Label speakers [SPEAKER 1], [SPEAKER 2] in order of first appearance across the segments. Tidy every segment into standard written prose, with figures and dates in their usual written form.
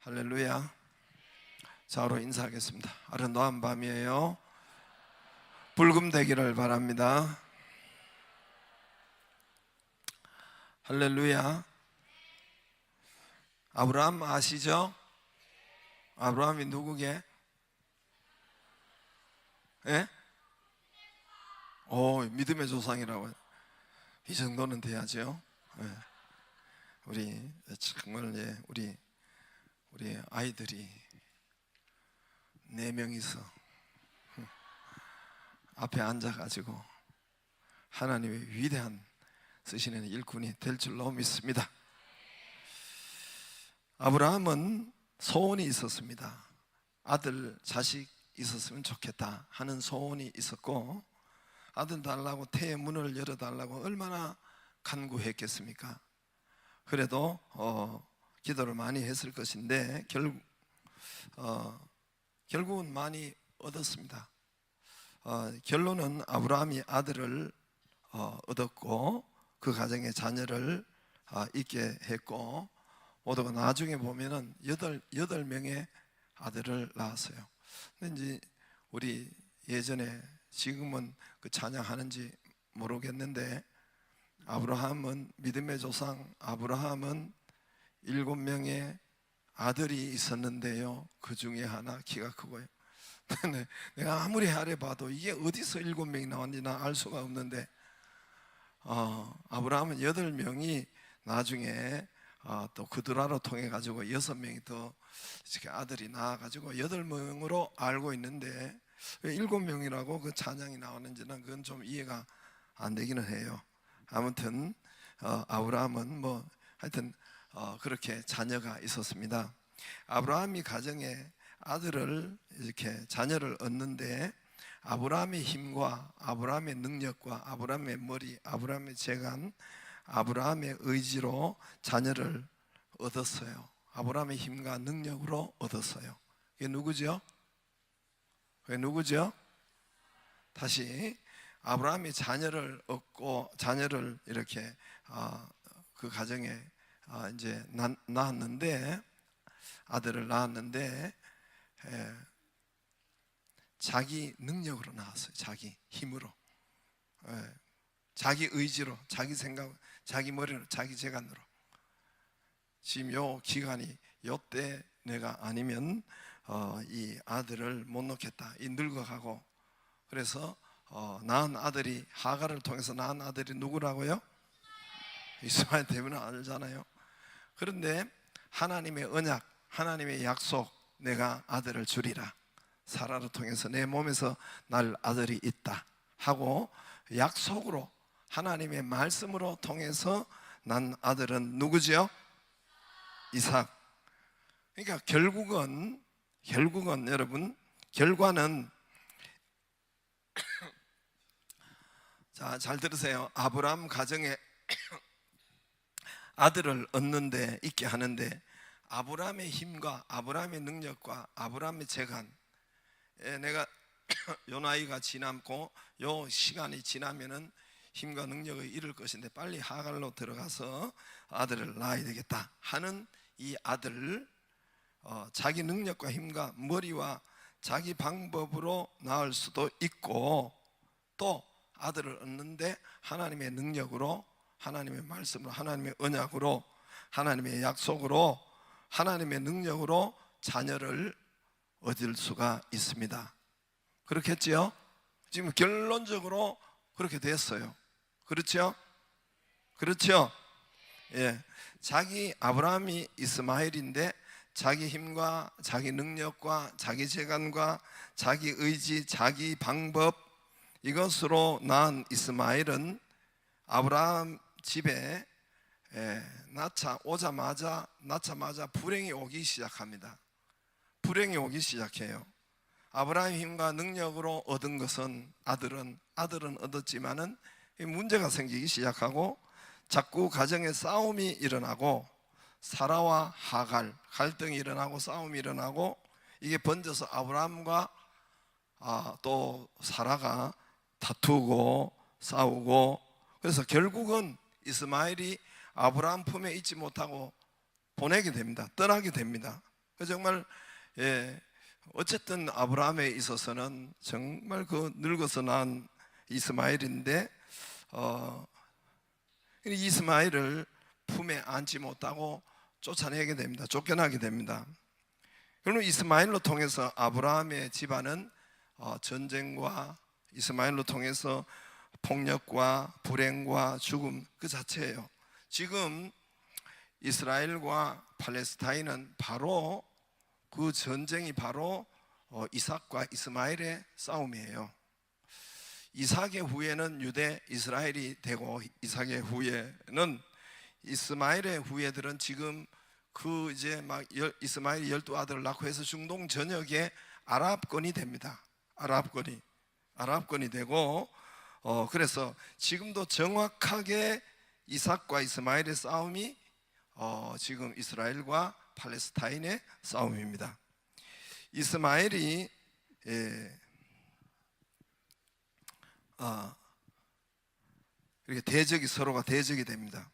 [SPEAKER 1] 할렐루야. 자로 인사하겠습니다. 아름다운 밤이에요. 불금 되기를 바랍니다. 할렐루야. 아브라함 아시죠? 아브라함이 누구게? 예? 믿음의 조상이라고. 이 정도는 돼야죠. 예. 우리 정말 우리 아이들이 4명이서 앞에 앉아가지고 하나님의 위대한 쓰시는 일꾼이 될 줄로 믿습니다. 아브라함은 소원이 있었습니다. 아들, 자식 있었으면 좋겠다 하는 소원이 있었고, 아들 달라고 태의 문을 열어달라고 얼마나 간구했겠습니까? 그래도 기도를 많이 했을 것인데 결국은 많이 얻었습니다. 결론은 아브라함이 아들을 얻었고 그 가정에 자녀를 있게 했고, 모두가 나중에 보면은 8명의 아들을 낳았어요. 근데 이제 우리 예전에, 지금은 그 찬양하는지 모르겠는데, 아브라함은 믿음의 조상 아브라함은 7명의 아들이 있었는데요, 그 중에 하나 키가 크고요. 내가 아무리 아래봐도 이게 어디서 7명이 나왔는지 나 알 수가 없는데, 아브라함은 8명이 나중에 또 그드라로 통해 가지고 6명이 더 이렇게 아들이 나와 가지고 8명으로 알고 있는데, 왜 7명이라고 그 찬양이 나오는지는 그건 좀 이해가 안 되기는 해요. 아무튼 아브라함은 하여튼 그렇게 자녀가 있었습니다. 아브라함이 가정에 아들을 이렇게 자녀를 얻는데, 아브라함의 힘과 아브라함의 능력과 아브라함의 머리, 아브라함의 재간, 아브라함의 의지로 자녀를 얻었어요. 아브라함의 힘과 능력으로 얻었어요. 그게 누구죠? 그게 누구죠? 다시 아브라함이 자녀를 얻고 자녀를 이렇게 그 가정에 이제 낳았는데, 아들을 낳았는데 자기 능력으로 낳았어요. 자기 힘으로, 자기 의지로, 자기 생각, 자기 머리로, 자기 재간으로. 지금 요 기간이 요때 내가 아니면 이 아들을 못 놓겠다, 이 늙어가고. 그래서 낳은 아들이, 하갈을 통해서 낳은 아들이 누구라고요? 이스마엘 때문에 알잖아요. 그런데 하나님의 언약, 하나님의 약속, 내가 아들을 주리라, 사라를 통해서 내 몸에서 날 아들이 있다 하고 약속으로, 하나님의 말씀으로 통해서 난 아들은 누구지요? 이삭. 그러니까 결국은 여러분, 결과는 자, 잘 들으세요. 아브라함 가정에 아들을 얻는데, 있게 하는데, 아브라함의 힘과 아브라함의 능력과 아브라함의 재간, 내가 요 나이가 지나고 요 시간이 지나면은 힘과 능력을 잃을 것인데 빨리 하갈로 들어가서 아들을 낳아야 되겠다 하는 이 아들, 자기 능력과 힘과 머리와 자기 방법으로 낳을 수도 있고, 또 아들을 얻는데 하나님의 능력으로, 하나님의 말씀으로, 하나님의 언약으로, 하나님의 약속으로, 하나님의 능력으로 자녀를 얻을 수가 있습니다. 그렇겠지요? 지금 결론적으로 그렇게 됐어요. 그렇죠? 그렇죠? 예. 자기 아브라함이 이스마엘인데 자기 힘과 자기 능력과 자기 재간과 자기 의지, 자기 방법, 이것으로 낳은 이스마엘은 아브라함 집에 낳자마자 불행이 오기 시작합니다. 불행이 오기 시작해요. 아브라함의 힘과 능력으로 얻은 것은 아들은 얻었지만은 문제가 생기기 시작하고, 자꾸 가정에 싸움이 일어나고, 사라와 하갈 갈등이 일어나고 싸움이 일어나고, 이게 번져서 아브라함과 또 사라가 다투고 싸우고, 그래서 결국은 이스마엘이 아브라함 품에 있지 못하고 보내게 됩니다. 떠나게 됩니다. 정말 어쨌든 아브라함에 있어서는 정말 그 늙어서 난 이스마엘인데 이스마엘을 품에 안지 못하고 쫓아내게 됩니다. 쫓겨나게 됩니다. 그러면 이스마엘로 통해서 아브라함의 집안은 전쟁과 이스마엘로 통해서 폭력과 불행과 죽음 그 자체예요. 지금 이스라엘과 팔레스타인은 바로 그 전쟁이 바로 이삭과 이스마엘의 싸움이에요. 이삭의 후예는 유대 이스라엘이 되고, 이삭의 후예는 이스마엘의 후예들은 지금 그 이제 막 이스마엘이 12아들을 낳고 해서 중동 전역에 아랍권이 됩니다. 아랍권이 되고, 그래서 지금도 정확하게 이삭과 이스마엘의 싸움이 지금 이스라엘과 팔레스타인의 싸움입니다. 이스마엘이 이렇게 대적이 서로가 대적이 됩니다.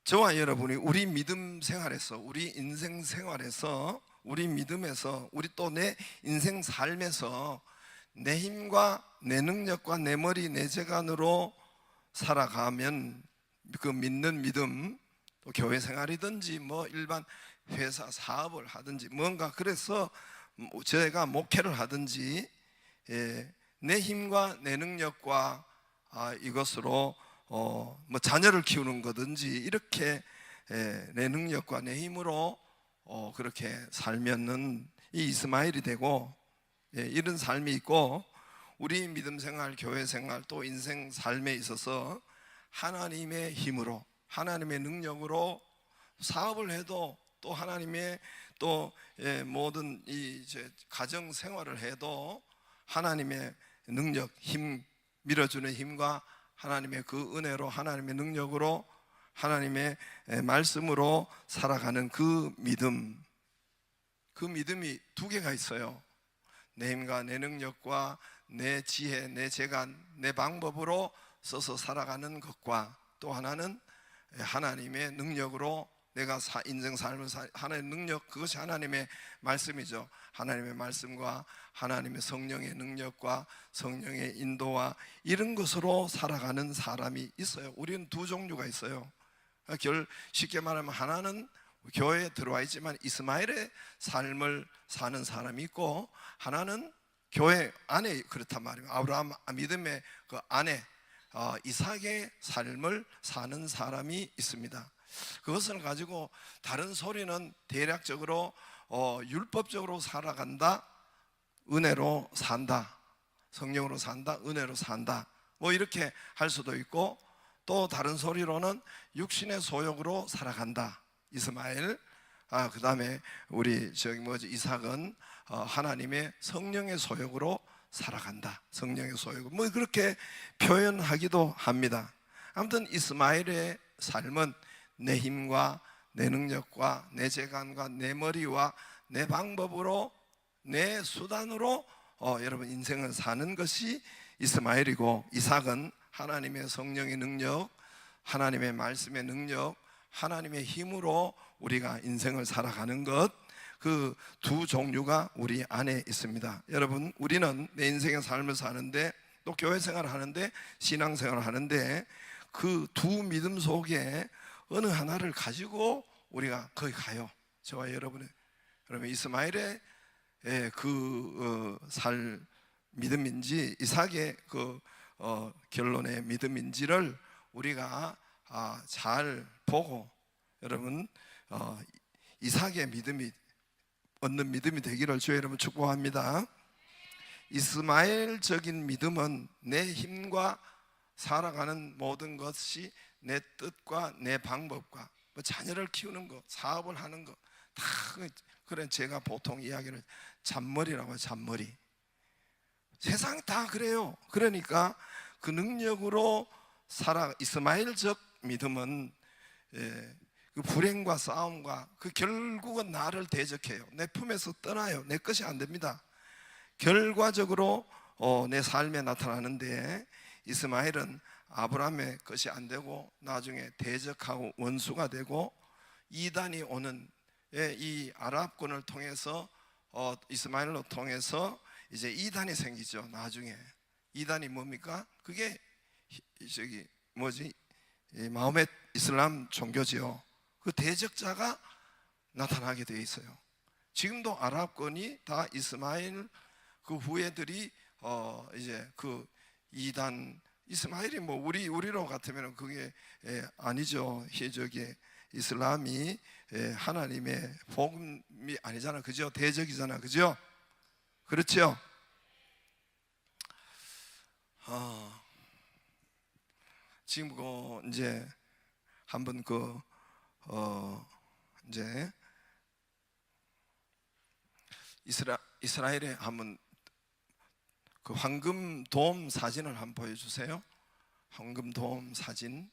[SPEAKER 1] 저와 여러분이 우리 믿음 생활에서, 우리 인생 생활에서, 우리 믿음에서, 우리 또 내 인생 삶에서 내 힘과 내 능력과 내 머리 내 재간으로 살아가면 그 믿는 믿음, 또 교회 생활이든지 뭐 일반 회사 사업을 하든지 뭔가 그래서 제가 목회를 하든지 내 힘과 내 능력과 이것으로 뭐 자녀를 키우는 거든지 이렇게 내 능력과 내 힘으로 그렇게 살면은 이 이스마엘이 되고, 이런 삶이 있고, 우리 믿음 생활, 교회 생활, 또 인생 삶에 있어서 하나님의 힘으로, 하나님의 능력으로 사업을 해도, 또 하나님의 또 모든 이 가정 생활을 해도 하나님의 능력, 힘, 밀어주는 힘과 하나님의 그 은혜로, 하나님의 능력으로, 하나님의 말씀으로 살아가는 그 믿음, 그 믿음이 두 개가 있어요. 내 힘과 내 능력과 내 지혜, 내 재간, 내 방법으로 써서 살아가는 것과, 또 하나는 하나님의 능력으로 내가 인생 삶을 하나님의 능력, 그것이 하나님의 말씀이죠. 하나님의 말씀과 하나님의 성령의 능력과 성령의 인도와 이런 것으로 살아가는 사람이 있어요. 우리는 두 종류가 있어요. 쉽게 말하면 하나는 교회에 들어와 있지만 이스마엘의 삶을 사는 사람이 있고, 하나는 교회 안에 그렇단 말이에요. 아브라함 믿음의 그 안에 이삭의 삶을 사는 사람이 있습니다. 그것을 가지고 다른 소리는 대략적으로 율법적으로 살아간다, 은혜로 산다, 성령으로 산다, 은혜로 산다, 뭐 이렇게 할 수도 있고, 또 다른 소리로는 육신의 소욕으로 살아간다, 이스마엘. 그 다음에 우리 이삭은 하나님의 성령의 소욕으로 살아간다, 성령의 소욕, 뭐 그렇게 표현하기도 합니다. 아무튼 이스마엘의 삶은 내 힘과 내 능력과 내 재간과 내 머리와 내 방법으로, 내 수단으로 여러분 인생을 사는 것이 이스마엘이고, 이삭은 하나님의 성령의 능력, 하나님의 말씀의 능력, 하나님의 힘으로 우리가 인생을 살아가는 것, 그 두 종류가 우리 안에 있습니다. 여러분, 우리는 내 인생의 삶을 사는데, 또 교회 생활을 하는데, 신앙 생활을 하는데, 그 두 믿음 속에 어느 하나를 가지고 우리가 거기 가요. 저와 여러분의, 그러면 이스마엘의 살 믿음인지 이삭의 그 결론의 믿음인지를 우리가 잘 보고, 여러분 이삭의 믿음이 얻는 믿음이 되기를 주의 이름으로 축복합니다. 이스마엘적인 믿음은 내 힘과 살아가는 모든 것이 내 뜻과 내 방법과 뭐 자녀를 키우는 것, 사업을 하는 것, 다 그런 제가 보통 이야기를 잔머리라고 해요. 잔머리. 세상 다 그래요. 그러니까 그 능력으로 이스마엘적 믿음은 그 불행과 싸움과 그 결국은 나를 대적해요. 내 품에서 떠나요. 내 것이 안 됩니다. 결과적으로 내 삶에 나타나는데, 이스마엘은 아브라함의 것이 안 되고 나중에 대적하고 원수가 되고, 이단이 오는 이 아랍권을 통해서 이스마엘로 통해서 이제 이단이 생기죠. 나중에 이단이 뭡니까? 그게 저기 뭐지? 마호멧 이슬람 종교지요. 그 대적자가 나타나게 되어 있어요. 지금도 아랍권이 다 이스마엘 그 후예들이 이제 그 이단 이스마엘이 뭐 우리로 같으면 그게 아니죠. 저기 이슬람이 하나님의 복음이 아니잖아, 그죠? 대적이잖아, 그죠? 그렇죠? 지금 그 이제 한번 이제 이스라엘에 한번 그 황금 돔 사진을 한번 보여주세요. 황금 돔 사진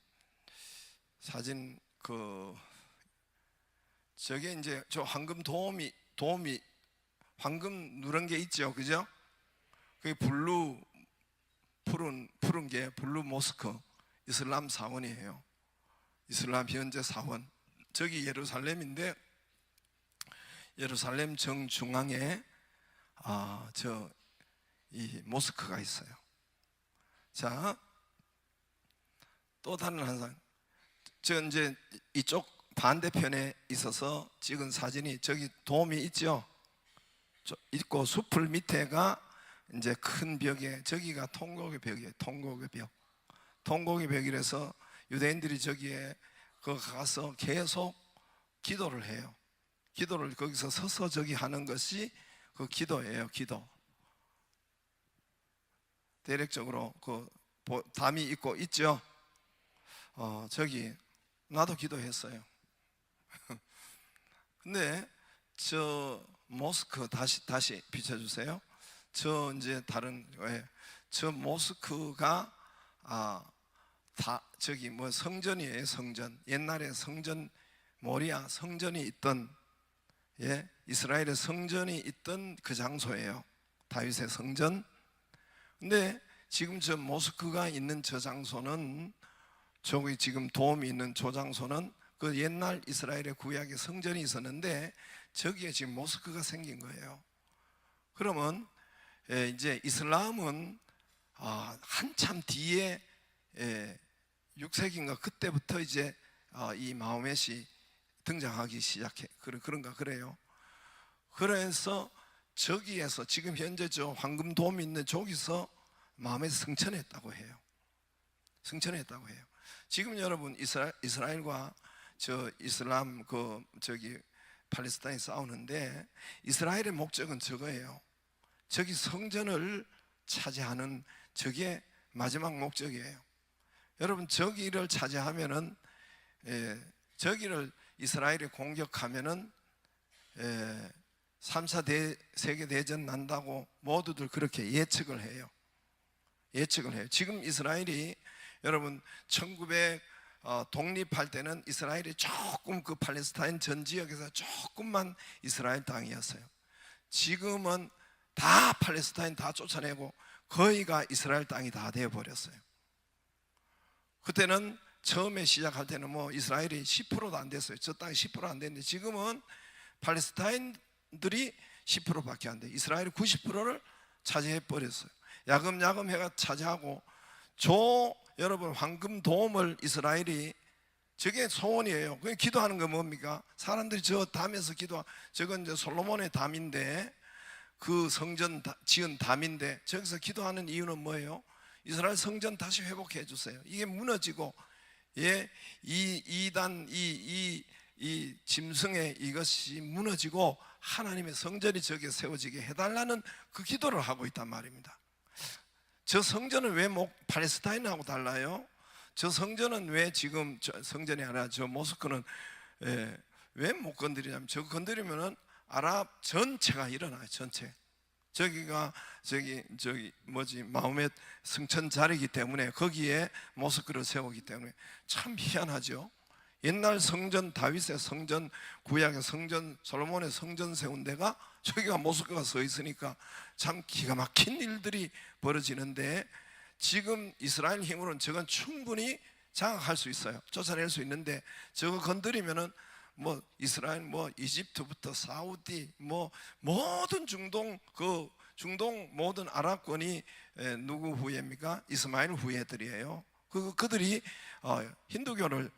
[SPEAKER 1] 저게 이제 저 황금 돔이 황금 누런 게 있죠, 그죠? 그게 푸른 게 블루 모스크 이슬람 사원이에요. 이슬람 현재 사원. 저기 예루살렘인데 예루살렘 정중앙에 이 모스크가 있어요. 자, 또 다른 한상. 저 이제 이쪽 반대편에 있어서 찍은 사진이 저기 돔이 있죠. 있고 숲을 밑에가 이제 큰 벽에 저기가 통곡의 벽이에요. 통곡의 벽. 통곡의 벽이라서 유대인들이 저기에 가서 계속 기도를 해요. 기도를 거기서 서서 저기 하는 것이 그 기도예요. 기도. 대략적으로 그 담이 있고 있죠. 저기 나도 기도했어요. 근데 저 모스크 다시 비춰주세요. 저 이제 저 모스크가 저기 뭐 성전이에요. 성전. 옛날에 성전 모리아 성전이 있던 이스라엘의 성전이 있던 그 장소예요. 다윗의 성전. 근데 지금 저 모스크가 있는 저 장소는 저기 지금 돔이 있는 저 장소는 그 옛날 이스라엘의 구약의 성전이 있었는데 저기에 지금 모스크가 생긴 거예요. 그러면 이제 이슬람은 한참 뒤에 6세기인가 그때부터 이제 이 마호멧이 등장하기 시작해. 그런가 그래요. 그래서 저기에서 지금 현재 저 황금돔이 있는 저기서 마호멧이 승천했다고 해요. 승천했다고 해요. 지금 여러분 이스라엘과 저 이슬람 저기 팔레스타인 싸우는데 이스라엘의 목적은 저거예요. 저기 성전을 차지하는 저게 마지막 목적이에요. 여러분 저기를 차지하면은 저기를 이스라엘이 공격하면은 3차 세계대전 난다고 모두들 그렇게 예측을 해요. 예측을 해요. 지금 이스라엘이 여러분 1900 독립할 때는 이스라엘이 조금 그 팔레스타인 전 지역에서 조금만 이스라엘 땅이었어요. 지금은 다 팔레스타인 다 쫓아내고 거의가 이스라엘 땅이 다 되어버렸어요. 그때는 처음에 시작할 때는 뭐 이스라엘이 10%도 안 됐어요. 저 땅이 10% 안 됐는데 지금은 팔레스타인들이 10%밖에 안 돼요. 이스라엘이 90%를 차지해 버렸어요. 야금야금 해가 차지하고 여러분 황금돔을 이스라엘이 저게 소원이에요. 그게 기도하는 거 뭡니까? 사람들이 저 담에서 저건 이제 솔로몬의 담인데 그 성전 지은 담인데 저기서 기도하는 이유는 뭐예요? 이스라엘 성전 다시 회복해 주세요. 이게 무너지고 이 짐승의 이것이 무너지고 하나님의 성전이 저기에 세워지게 해달라는 그 기도를 하고 있단 말입니다. 저 성전은 왜 팔레스타인하고 달라요? 저 성전은 왜 지금 성전이 아니라 저 모스크는 왜 못 건드리냐면 저거 건드리면은 아랍 전체가 일어나요. 전체. 저기가 저기 마호멧 승천 자리이기 때문에 거기에 모스크를 세우기 때문에 참 희한하죠. 옛날 성전 다윗의 성전 구약의 성전 솔로몬의 성전 세운 데가 저기가 모스크가 서 있으니까 참 기가 막힌 일들이 벌어지는데 지금 이스라엘 힘으로는 저건 충분히 장악할 수 있어요. 쫓아낼 수 있는데 저거 건드리면은 뭐 이스라엘, 뭐 이집트부터 사우디, 뭐 모든 중동 모든 아랍권이 누구 후예입니까? 이스마엘 후예들이에요. 그들이 힌두교를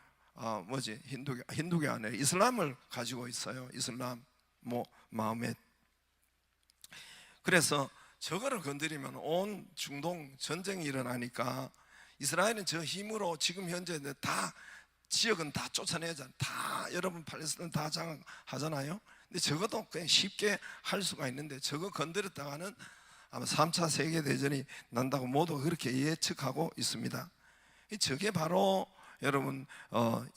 [SPEAKER 1] 힌두교 안에 이슬람을 가지고 있어요. 이슬람, 뭐 마호멧. 그래서 저거를 건드리면 온 중동 전쟁이 일어나니까 이스라엘은 저 힘으로 지금 현재 다 지역은 다 쫓아내잖아요. 다 여러분 팔레스타인 다 장악하잖아요. 근데 저것도 그냥 쉽게 할 수가 있는데 저거 건드렸다가는 아마 3차 세계대전이 난다고 모두 그렇게 예측하고 있습니다. 저게 바로 여러분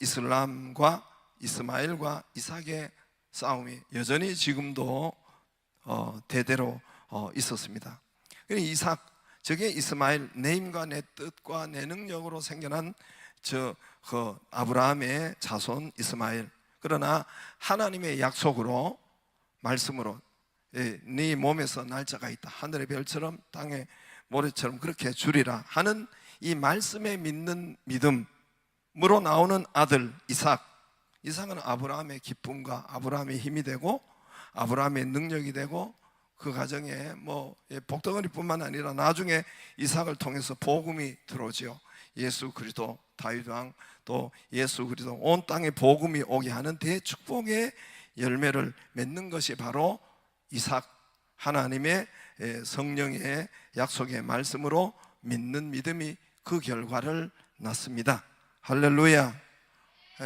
[SPEAKER 1] 이슬람과 이스마엘과 이삭의 싸움이 여전히 지금도 대대로 있었습니다. 이삭, 저게 이스마엘, 내 힘과 내 뜻과 내 능력으로 생겨난 그 아브라함의 자손 이스마엘. 그러나 하나님의 약속으로, 말씀으로 네 몸에서 날짜가 있다, 하늘의 별처럼 땅의 모래처럼 그렇게 주리라 하는 이 말씀에 믿는 믿음으로 나오는 아들 이삭. 이삭은 아브라함의 기쁨과 아브라함의 힘이 되고 아브라함의 능력이 되고 그 가정에 뭐 복덩어리뿐만 아니라 나중에 이삭을 통해서 복음이 들어오죠. 예수 그리스도, 다윗 왕, 또 예수 그리스도, 온 땅에 복음이 오게 하는 대축복의 열매를 맺는 것이 바로 이삭, 하나님의 성령의 약속의 말씀으로 믿는 믿음이 그 결과를 낳습니다. 할렐루야.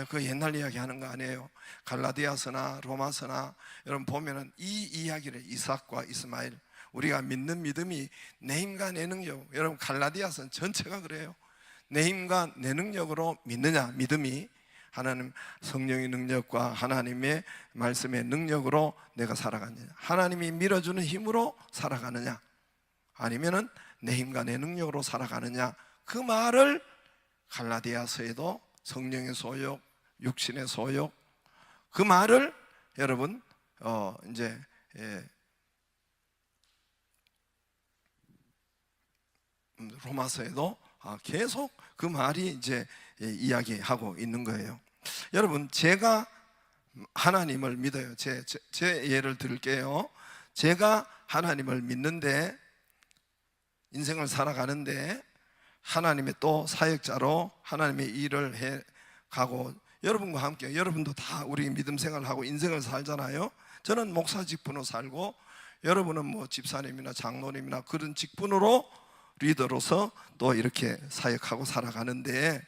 [SPEAKER 1] 그 옛날 이야기 하는 거 아니에요. 갈라디아서나 로마서나 여러분 보면은 이 이야기를, 이삭과 이스마엘, 우리가 믿는 믿음이 내 힘과 내 능력, 여러분 갈라디아서는 전체가 그래요. 내 힘과 내 능력으로 믿느냐, 믿음이 하나님 성령의 능력과 하나님의 말씀의 능력으로 내가 살아가느냐, 하나님이 밀어주는 힘으로 살아가느냐, 아니면은 내 힘과 내 능력으로 살아가느냐, 그 말을 갈라디아서에도 성령의 소욕, 육신의 소욕, 그 말을 여러분 이제 로마서에도 계속 그 말이 이제 이야기하고 있는 거예요. 여러분, 제가 하나님을 믿어요. 제 예를 들게요. 제가 하나님을 믿는데, 인생을 살아가는데 하나님의 또 사역자로 하나님의 일을 해 가고, 여러분과 함께, 여러분도 다 우리 믿음 생활하고 인생을 살잖아요. 저는 목사 직분으로 살고, 여러분은 뭐 집사님이나 장로님이나 그런 직분으로, 리더로서 또 이렇게 사역하고 살아가는데,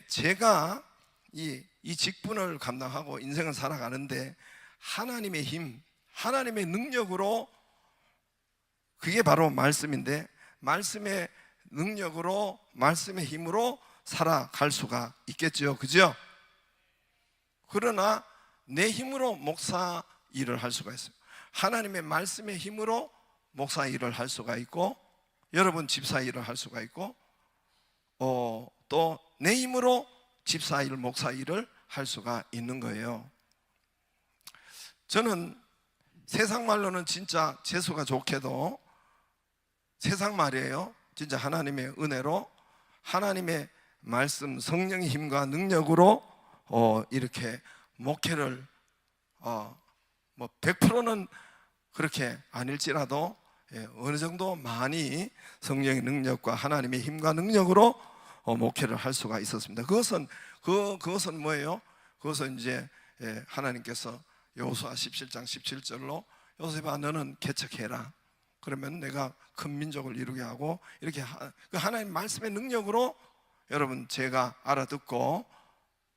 [SPEAKER 1] 제가 이 직분을 감당하고 인생을 살아가는데 하나님의 힘, 하나님의 능력으로, 그게 바로 말씀인데, 말씀의 능력으로, 말씀의 힘으로 살아갈 수가 있겠죠. 그죠? 그러나 내 힘으로 목사 일을 할 수가 있어요. 하나님의 말씀의 힘으로 목사 일을 할 수가 있고, 여러분 집사 일을 할 수가 있고, 또 내 힘으로 집사 일, 목사 일을 할 수가 있는 거예요. 저는 세상 말로는 진짜 재수가 좋게도, 세상 말이에요. 진짜 하나님의 은혜로, 하나님의 말씀, 성령의 힘과 능력으로 이렇게 목회를 뭐 100%는 그렇게 아닐지라도 어느 정도 많이 성령의 능력과 하나님의 힘과 능력으로 목회를 할 수가 있었습니다. 그것은 뭐예요? 그것은 이제 하나님께서 여호수아 17장 17절로 요셉아 너는 개척해라. 그러면 내가 큰 민족을 이루게 하고, 이렇게 그 하나님 말씀의 능력으로 여러분 제가 알아듣고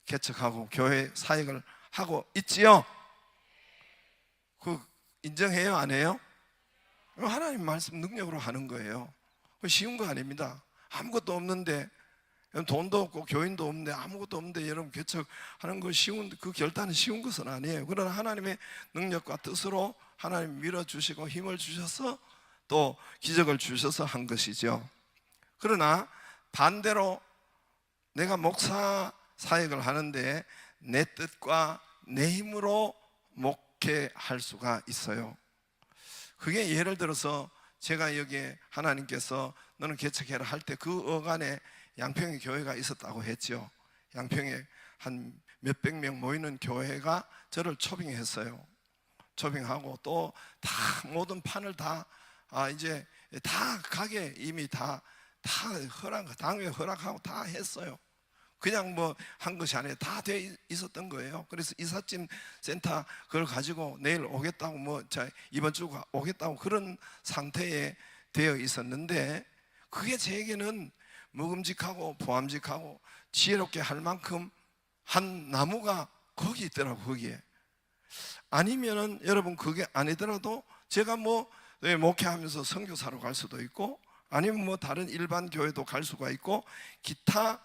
[SPEAKER 1] 개척하고 교회 사역을 하고 있지요. 그 인정해요, 안 해요? 하나님 말씀 능력으로 하는 거예요. 쉬운 거 아닙니다. 아무것도 없는데, 돈도 없고 교인도 없는데, 아무것도 없는데 여러분 개척하는 거 그 결단은 쉬운 것은 아니에요. 그러나 하나님의 능력과 뜻으로 하나님 밀어주시고 힘을 주셔서 또 기적을 주셔서 한 것이죠. 그러나 반대로 내가 목사 사역을 하는데 내 뜻과 내 힘으로 목회할 수가 있어요. 그게 예를 들어서 제가 여기에 하나님께서 너는 개척해라 할 때 그 어간에 양평에 교회가 있었다고 했죠. 양평에 한 몇백 명 모이는 교회가 저를 초빙했어요. 초빙하고 또 다 모든 판을 다 이제 다 가게 이미 다 당회 허락하고 다 했어요. 그냥 뭐 한 것이 아니라 다 돼 있었던 거예요. 그래서 이삿짐 센터 그걸 가지고 내일 오겠다고 이번 주 오겠다고 그런 상태에 되어 있었는데, 그게 제게는 먹음직하고 보암직하고 지혜롭게 할 만큼 한 나무가 거기 있더라고. 거기에 아니면은 여러분 그게 아니더라도 제가 목회하면서 선교사로 갈 수도 있고, 아니면 다른 일반 교회도 갈 수가 있고, 기타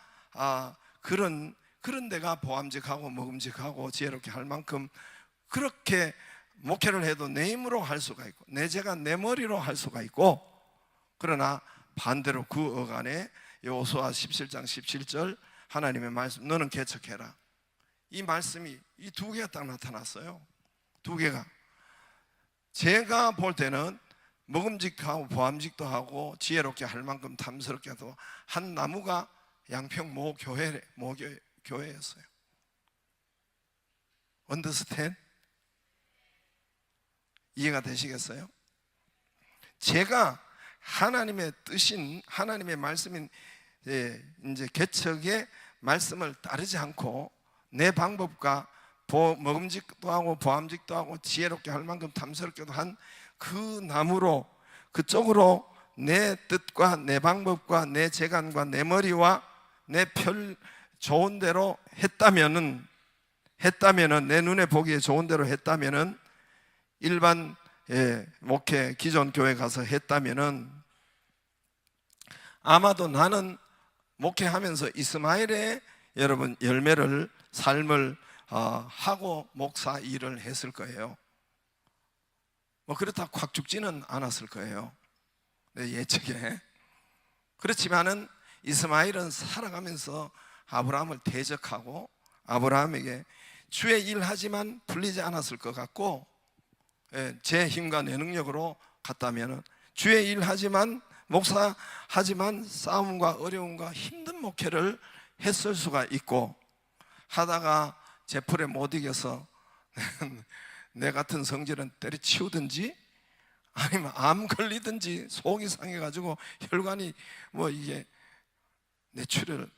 [SPEAKER 1] 그런 데가 보암직하고 먹음직하고 지혜롭게 할 만큼 그렇게 목회를 해도 내 힘으로 할 수가 있고, 제가 내 머리로 할 수가 있고, 그러나 반대로 그 어간에 여호수아 17장 17절 하나님의 말씀, 너는 개척해라. 이 말씀이 이 두 개가 딱 나타났어요. 두 개가 제가 볼 때는 먹음직하고 보암직도 하고 지혜롭게 할 만큼 탐스럽게 하도 한 나무가 양평 모 교회였어요. 언더스탠? 이해가 되시겠어요? 제가 하나님의 뜻인 하나님의 말씀인 이제 개척의 말씀을 따르지 않고 내 방법과 먹음직도 하고 보암직도 하고 지혜롭게 할 만큼 탐스럽게도 한 그 나무로 그쪽으로 내 뜻과 내 방법과 내 재간과 내 머리와 내 좋은 대로 했다면은 내 눈에 보기에 좋은 대로 했다면은 일반 목회 기존 교회 가서 했다면은 아마도 나는 목회하면서 이스마엘의 여러분 열매를 삶을 하고 목사 일을 했을 거예요. 그렇다고 확 죽지는 않았을 거예요. 내 예측에. 그렇지만은 이스마엘은 살아가면서 아브라함을 대적하고 아브라함에게 주의 일하지만 풀리지 않았을 것 같고, 제 힘과 내 능력으로 갔다면 주의 일하지만 목사하지만 싸움과 어려움과 힘든 목회를 했을 수가 있고, 하다가 제풀에 못 이겨서 내 같은 성질은 때려치우든지 아니면 암 걸리든지 속이 상해가지고 혈관이 이게 뇌출혈,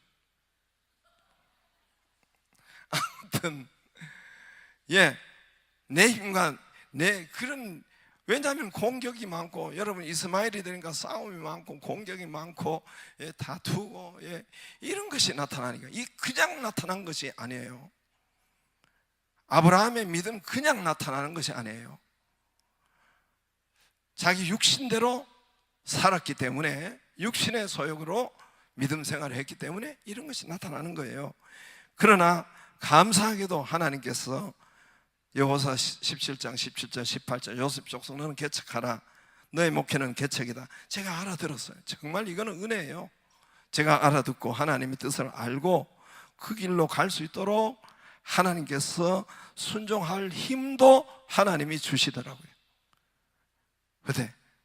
[SPEAKER 1] 아무튼 내 힘과 내 그런, 왜냐하면 공격이 많고, 여러분 이스마엘이 되니까 싸움이 많고 공격이 많고 다투고 이런 것이 나타나니까, 이 그냥 나타난 것이 아니에요. 아브라함의 믿음 그냥 나타나는 것이 아니에요. 자기 육신대로 살았기 때문에, 육신의 소욕으로 믿음 생활을 했기 때문에 이런 것이 나타나는 거예요. 그러나 감사하게도 하나님께서 여호수아 17장 17절 18절 요셉 족속 너는 개척하라, 너의 목회는 개척이다. 제가 알아들었어요. 정말 이거는 은혜예요. 제가 알아듣고 하나님의 뜻을 알고 그 길로 갈 수 있도록 하나님께서 순종할 힘도 하나님이 주시더라고요.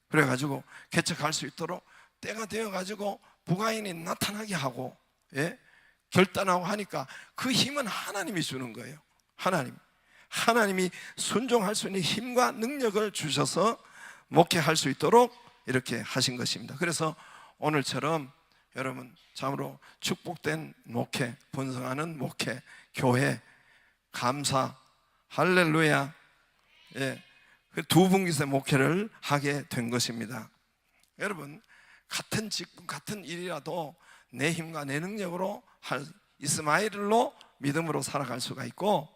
[SPEAKER 1] 그래가지고 개척할 수 있도록 때가 되어가지고 부가인이 나타나게 하고 결단하고 하니까 그 힘은 하나님이 주는 거예요. 하나님이 순종할 수 있는 힘과 능력을 주셔서 목회할 수 있도록 이렇게 하신 것입니다. 그래서 오늘처럼 여러분 참으로 축복된 목회, 번성하는 목회, 교회, 감사, 할렐루야, 두 분기서 목회를 하게 된 것입니다. 여러분 같은 직분, 같은 일이라도 내 힘과 내 능력으로 이스마엘로 믿음으로 살아갈 수가 있고,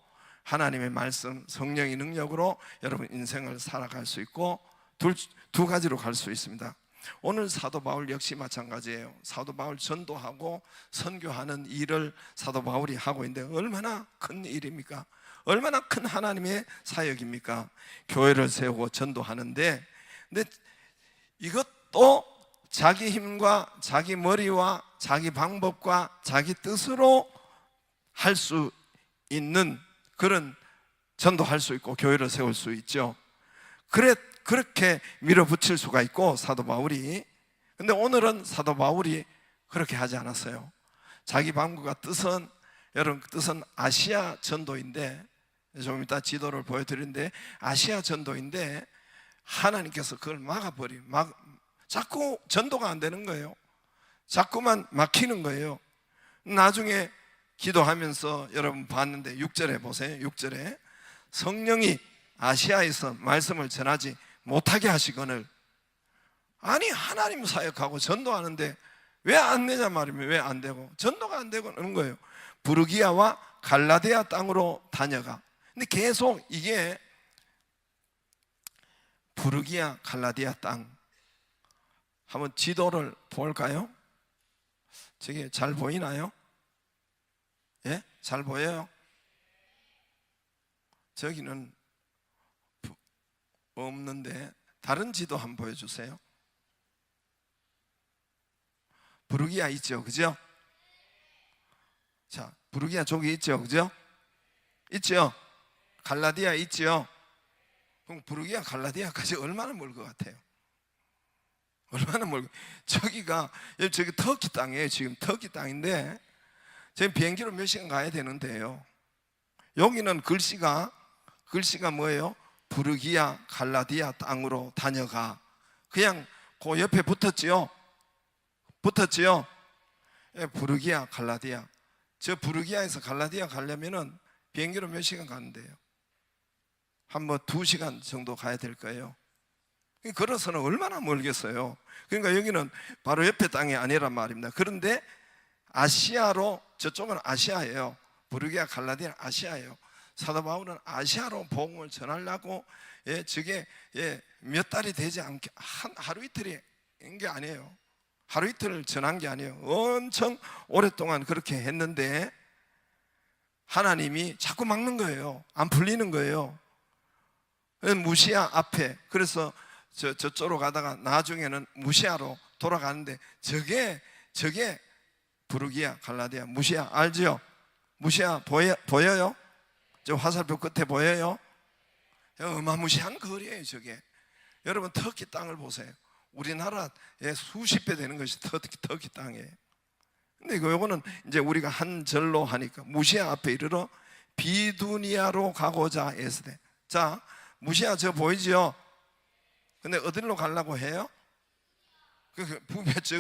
[SPEAKER 1] 하나님의 말씀, 성령의 능력으로 여러분 인생을 살아갈 수 있고, 두 가지로 갈 수 있습니다. 오늘 사도 바울 역시 마찬가지예요. 사도 바울 전도하고 선교하는 일을 사도 바울이 하고 있는데 얼마나 큰 일입니까? 얼마나 큰 하나님의 사역입니까? 교회를 세우고 전도하는데, 근데 이것도 자기 힘과 자기 머리와 자기 방법과 자기 뜻으로 할 수 있는 그런 전도할 수 있고 교회를 세울 수 있죠. 그렇게 밀어붙일 수가 있고 사도 바울이. 근데 오늘은 사도 바울이 그렇게 하지 않았어요. 자기 방법과 뜻은 여러분, 그 뜻은 아시아 전도인데, 좀 이따 지도를 보여드리는데, 아시아 전도인데 하나님께서 그걸 자꾸 전도가 안 되는 거예요. 자꾸만 막히는 거예요. 나중에 기도하면서 여러분 봤는데 6절에 보세요. 6절에 성령이 아시아에서 말씀을 전하지 못하게 하시거늘. 아니, 하나님 사역하고 전도하는데 왜 안 되냐 말이면 왜 안 되고, 전도가 안 되고 그러는 거예요. 부르기아와 갈라디아 땅으로 다녀가. 근데 계속 이게 부르기아 갈라디아 땅, 한번 지도를 볼까요? 저게 잘 보이나요? 예? 잘 보여요? 저기는 없는데 다른 지도 한번 보여주세요. 부르기아 있죠, 그죠? 자, 부르기아 쪽이 있죠, 그죠? 있죠? 갈라디아 있죠? 그럼 부르기아 갈라디아까지 얼마나 멀 것 같아요? 얼마나 멀고, 저기가 저기 터키 땅이에요. 지금 터키 땅인데 지금 비행기로 몇 시간 가야 되는데요. 여기는 글씨가 뭐예요? 부르기아 갈라디아 땅으로 다녀가. 그냥 그 옆에 붙었지요. 붙었지요. 예, 부르기아 갈라디아. 저 부르기아에서 갈라디아 가려면은 비행기로 몇 시간 가는데요. 한 뭐 2시간 정도 가야 될 거예요. 걸어서는 얼마나 멀겠어요. 그러니까 여기는 바로 옆에 땅이 아니란 말입니다. 그런데 아시아로, 저쪽은 아시아예요. 부르기아 갈라디아 아시아예요. 사도 바울은 아시아로 복음을 전하려고, 예, 저게 몇 달이 되지 않게 하루 이틀인 게 아니에요. 하루 이틀 전한 게 아니에요. 엄청 오랫동안 그렇게 했는데 하나님이 자꾸 막는 거예요. 안 풀리는 거예요. 무시아 앞에, 그래서 저쪽으로 가다가 나중에는 무시아로 돌아가는데, 저게 부르기아 갈라디아 무시아 알죠? 무시아 보여요? 저 화살표 끝에 보여요? 어마무시한 거리예요 저게. 여러분, 터키 땅을 보세요. 우리나라의 수십 배 되는 것이 터키 땅이에요. 근데 요거는 이제 우리가 한 절로 하니까 무시아 앞에 이르러 비두니아로 가고자 했으되. 자, 무시아 저 보이죠? 근데 어디로 가려고 해요?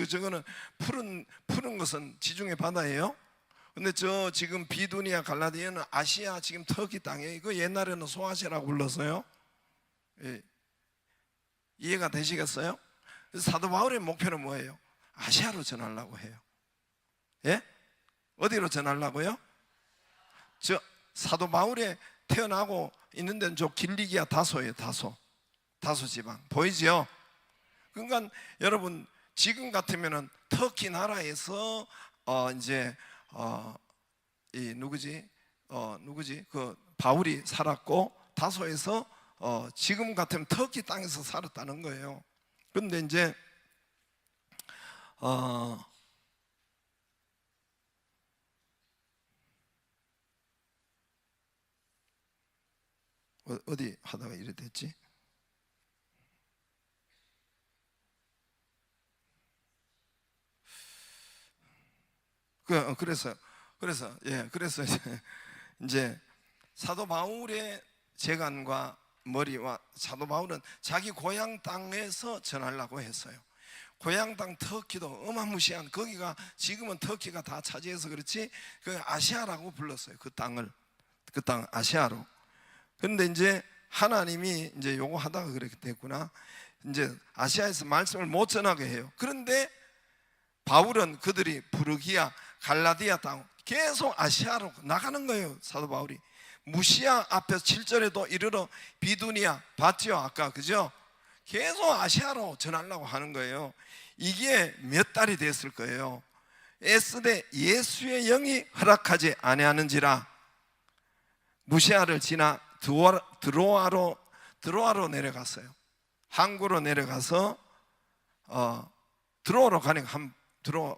[SPEAKER 1] 저거는 푸른 것은 지중해 바다예요. 근데 저 지금 비두니아 갈라디아는 아시아 지금 터키 땅에, 이거 옛날에는 소아시아라고 불렀어요. 예. 이해가 되시겠어요? 그래서 사도 바울의 목표는 뭐예요? 아시아로 전하려고 해요. 예? 어디로 전하려고요? 저 사도 바울의 태어나고 있는 데는 저 길리기아 다소예요. 다소 지방 보이지요? 그러니까 여러분, 지금 같으면은 터키 나라에서 이제 이 누구지 그 바울이 살았고, 다소에서 지금 같으면 터키 땅에서 살았다는 거예요. 그런데 이제 어디 하다가 이래 됐지? 그래서 이제 사도 바울의 재간과 머리와, 사도 바울은 자기 고향 땅에서 전하려고 했어요. 고향 땅 터키도 어마무시한, 거기가 지금은 터키가 다 차지해서 그렇지 그 아시아라고 불렀어요. 그 땅 아시아로. 그런데 이제 하나님이 이제 요거 하다가 그렇게 됐구나. 이제 아시아에서 말씀을 못 전하게 해요. 그런데 바울은 그들이 부르기아 갈라디아 땅 계속 아시아로 나가는 거예요. 사도 바울이 무시아 앞에서 7절에도 이르러 비두니아 봤죠? 아까 그죠? 계속 아시아로 전하려고 하는 거예요. 이게 몇 달이 됐을 거예요. 애쓰되 예수의 영이 허락하지 아니하는지라 무시아를 지나 드로아로 내려갔어요. 항구로 내려가서 드로아로 가니까 한 드로아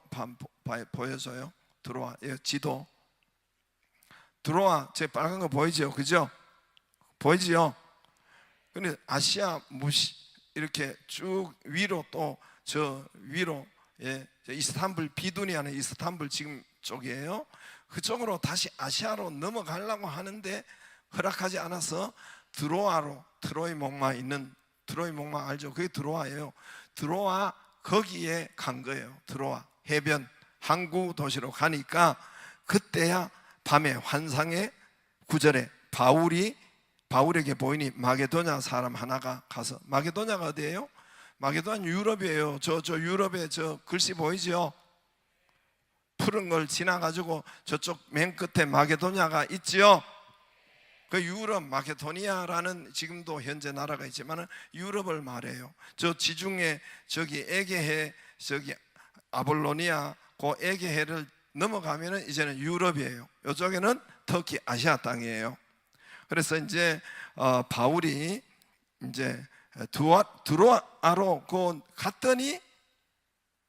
[SPEAKER 1] 보여줘요. 드로아 지도. 드로아 제 빨간 거 보이죠? 그죠? 보이지요? 근데 아시아 이렇게 쭉 위로, 또 저 위로, 저 이스탄불, 비두니아는 이스탄불 지금 쪽이에요. 그쪽으로 다시 아시아로 넘어가려고 하는데 허락하지 않아서 드로아로, 트로이 목마 있는, 트로이 목마 알죠? 그게 드로아예요. 드로아 거기에 간 거예요. 드로아 해변 항구 도시로 가니까 그때야 밤에 환상의 9절에 바울에게 보이니 마게도냐 사람 하나가 가서, 마게도냐가 어디예요? 마게도냐 유럽이에요. 저 유럽에 저 글씨 보이죠? 푸른 걸 지나가지고 저쪽 맨 끝에 마게도냐가 있지요. 그 유럽, 마케도니아라는 지금도 현재 나라가 있지만 유럽을 말해요. 저 지중해 저기 에게해, 저기 아볼로니아 그 에게해를 넘어가면은 이제는 유럽이에요. 이쪽에는 터키, 아시아 땅이에요. 그래서 이제 바울이 이제 드로아로 갔더니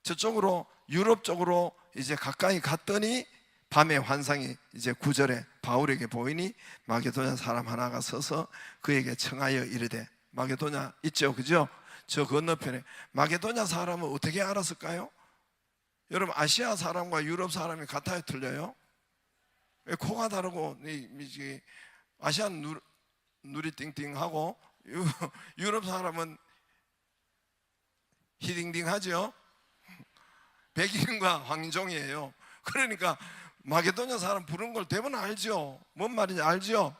[SPEAKER 1] 저쪽으로 유럽 쪽으로 이제 가까이 갔더니 밤에 환상이 이제 9절에 바울에게 보이니 마게도냐 사람 하나가 서서 그에게 청하여 이르되, 마게도냐 있죠, 그죠? 저 건너편에. 마게도냐 사람은 어떻게 알았을까요? 여러분, 아시아 사람과 유럽 사람이 같아요, 틀려요? 코가 다르고 아시아는 누리 띵띵하고 유럽 사람은 히딩딩하죠. 백인과 황종이에요. 그러니까 마게도냐 사람 부른 걸 대부분 알죠. 뭔 말인지 알죠?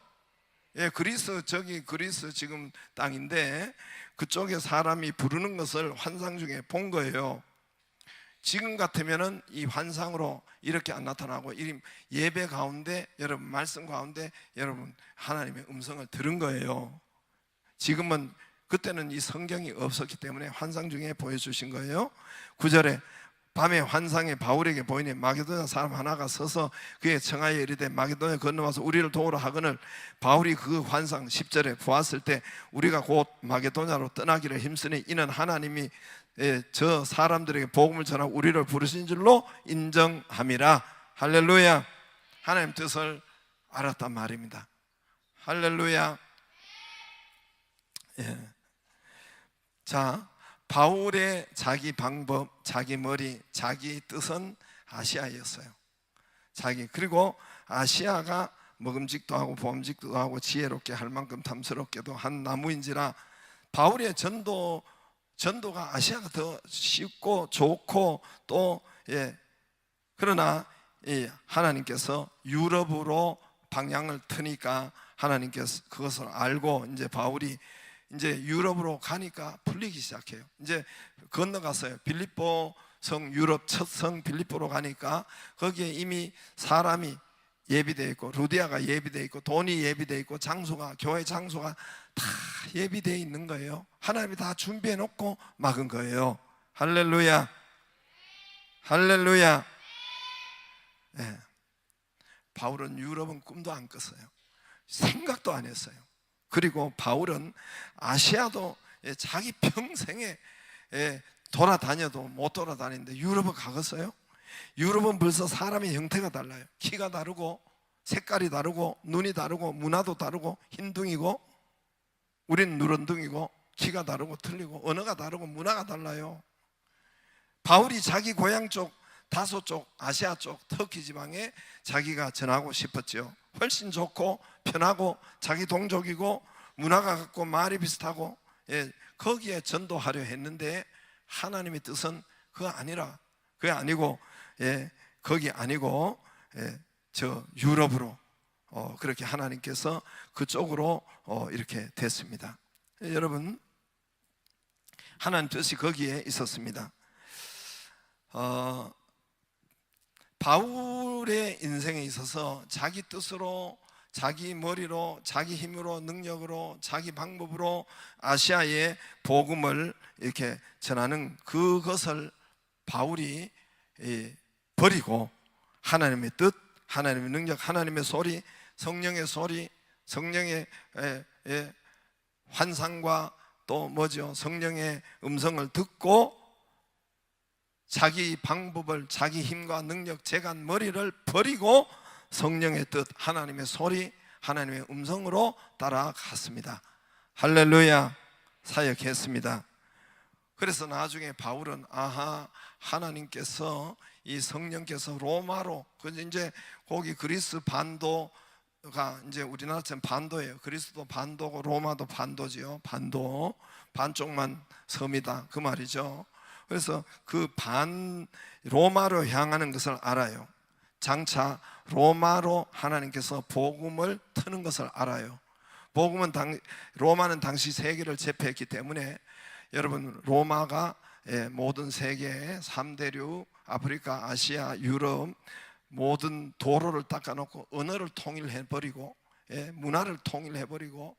[SPEAKER 1] 예, 그리스, 저기 그리스 지금 땅인데 그쪽에 사람이 부르는 것을 환상 중에 본 거예요. 지금 같으면은 이 환상으로 이렇게 안 나타나고 예배 가운데, 여러분 말씀 가운데 여러분 하나님의 음성을 들은 거예요. 지금은, 그때는 이 성경이 없었기 때문에 환상 중에 보여주신 거예요. 9절에 밤에 환상에 바울에게 보이니 마게도냐 사람 하나가 서서 그의 청하에 이르되 마게도냐 건너와서 우리를 도우라 하거늘, 바울이 그 환상 10절에 보았을 때 우리가 곧 마게도냐로 떠나기를 힘쓰니 이는 하나님이 저 사람들에게 복음을 전하고 우리를 부르신 줄로 인정함이라. 할렐루야. 하나님 뜻을 알았단 말입니다. 할렐루야. 예. 자, 바울의 자기 방법, 자기 머리, 자기 뜻은 아시아였어요. 그리고 아시아가 먹음직도 하고 보험직도 하고 지혜롭게 할 만큼 탐스럽게도 한 나무인지라 바울의 전도가 아시아가 더 쉽고 좋고 또 그러나 하나님께서 유럽으로 방향을 트니까 하나님께서 그것을 알고 이제 바울이 이제 유럽으로 가니까 풀리기 시작해요. 이제 건너갔어요. 빌립보 성, 유럽 첫 성 빌립보로 가니까 거기에 이미 사람이 예비되어 있고 루디아가 예비되어 있고 돈이 예비되어 있고 장소가, 교회 장소가 다 예비되어 있는 거예요. 하나님이 다 준비해 놓고 막은 거예요. 할렐루야. 할렐루야. 네. 바울은 유럽은 꿈도 안 꿨어요. 생각도 안 했어요. 그리고 바울은 아시아도 자기 평생에 돌아다녀도 못 돌아다니는데 유럽을 가겠어요? 유럽은 벌써 사람의 형태가 달라요. 키가 다르고 색깔이 다르고 눈이 다르고 문화도 다르고 흰둥이고 우리는 누런둥이고 키가 다르고 틀리고 언어가 다르고 문화가 달라요. 바울이 자기 고향 쪽 다소 쪽 아시아 쪽 터키 지방에 자기가 전하고 싶었죠. 훨씬 좋고 편하고 자기 동족이고 문화가 같고 말이 비슷하고 거기에 전도하려 했는데 하나님의 뜻은 그게 아니고 거기 아니고 저 유럽으로 그렇게 하나님께서 그쪽으로 이렇게 됐습니다. 여러분, 하나님 뜻이 거기에 있었습니다. 바울의 인생에 있어서 자기 뜻으로, 자기 머리로, 자기 힘으로, 능력으로, 자기 방법으로 아시아의 복음을 이렇게 전하는 그것을 바울이 버리고 하나님의 뜻, 하나님의 능력, 하나님의 소리, 성령의 소리, 성령의 환상과 또 뭐죠? 성령의 음성을 듣고 자기 방법을, 자기 힘과 능력, 재간, 머리를 버리고 성령의 뜻, 하나님의 소리, 하나님의 음성으로 따라갔습니다. 할렐루야. 사역했습니다. 그래서 나중에 바울은 하나님께서 이 성령께서 로마로, 이제 거기 그리스 반도가 이제 우리나라처럼 반도예요. 그리스도 반도고 로마도 반도지요. 반도, 반쪽만 섬이다 그 말이죠. 그래서 그 로마로 향하는 것을 알아요. 장차 로마로 하나님께서 복음을 트는 것을 알아요. 로마는 당시 세계를 제패했기 때문에 여러분, 로마가 모든 세계의 3대륙, 아프리카, 아시아, 유럽 모든 도로를 닦아놓고 언어를 통일해버리고 문화를 통일해버리고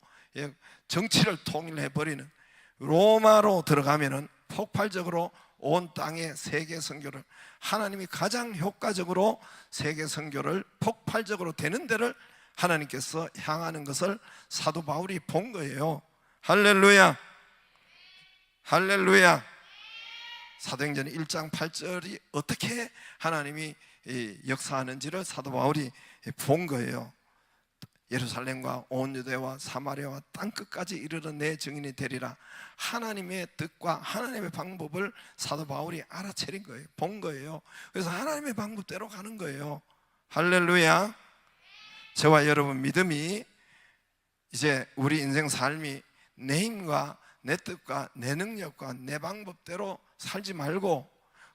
[SPEAKER 1] 정치를 통일해버리는, 로마로 들어가면은 폭발적으로 온 땅의 세계 선교를, 하나님이 가장 효과적으로 세계 선교를 폭발적으로 되는 데를 하나님께서 향하는 것을 사도 바울이 본 거예요. 할렐루야, 할렐루야. 사도행전 1장 8절이 어떻게 하나님이 역사하는지를 사도 바울이 본 거예요. 예루살렘과 온 유대와 사마리아와 땅끝까지 이르러 내 증인이 되리라. 하나님의 뜻과 하나님의 방법을 사도 바울이 알아차린 거예요. 본 거예요. 그래서 하나님의 방법대로 가는 거예요. 할렐루야. 저와 여러분 믿음이, 이제 우리 인생 삶이 내 힘과 내 뜻과 내 능력과 내 방법대로 살지 말고,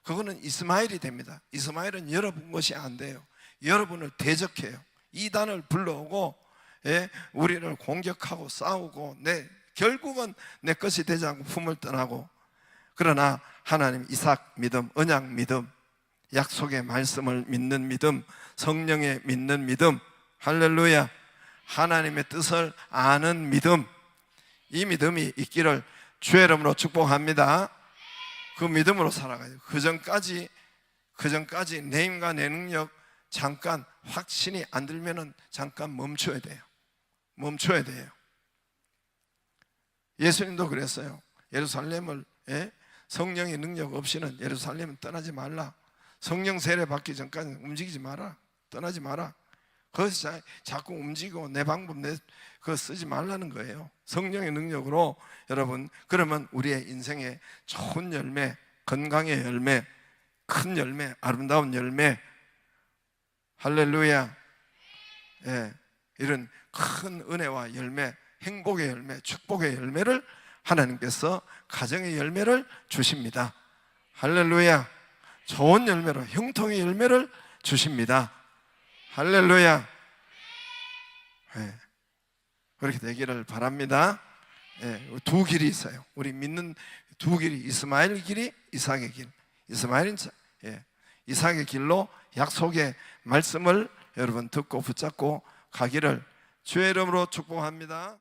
[SPEAKER 1] 그거는 이스마엘이 됩니다. 이스마엘은 여러분 것이 안 돼요. 여러분을 대적해요. 이단을 불러오고 우리를 공격하고 싸우고 결국은 내 것이 되지 않고 품을 떠나고. 그러나 하나님, 이삭 믿음, 언약 믿음, 약속의 말씀을 믿는 믿음, 성령의 믿는 믿음, 할렐루야, 하나님의 뜻을 아는 믿음, 이 믿음이 있기를 주의 이름으로 축복합니다. 그 믿음으로 살아가요. 그 전까지 내 힘과 내 능력 잠깐 확신이 안 들면은 잠깐 멈춰야 돼요. 멈춰야 돼요. 예수님도 그랬어요. 예루살렘을 성령의 능력 없이는 예루살렘은 떠나지 말라. 성령 세례 받기 전까지 움직이지 마라. 떠나지 마라. 거기서 자꾸 움직이고 내 방법 그거 쓰지 말라는 거예요. 성령의 능력으로 여러분, 그러면 우리의 인생에 좋은 열매, 건강의 열매, 큰 열매, 아름다운 열매, 할렐루야, 이런 큰 은혜와 열매, 행복의 열매, 축복의 열매를 하나님께서 가정의 열매를 주십니다. 할렐루야. 좋은 열매로, 형통의 열매를 주십니다. 할렐루야. 그렇게 되기를 바랍니다. 두 길이 있어요. 우리 믿는 두 길이, 이스마엘 길이, 이삭의 길. 이스마엘은 이삭의 길로 약속의 말씀을 여러분 듣고 붙잡고 가기를 주의 이름으로 축복합니다.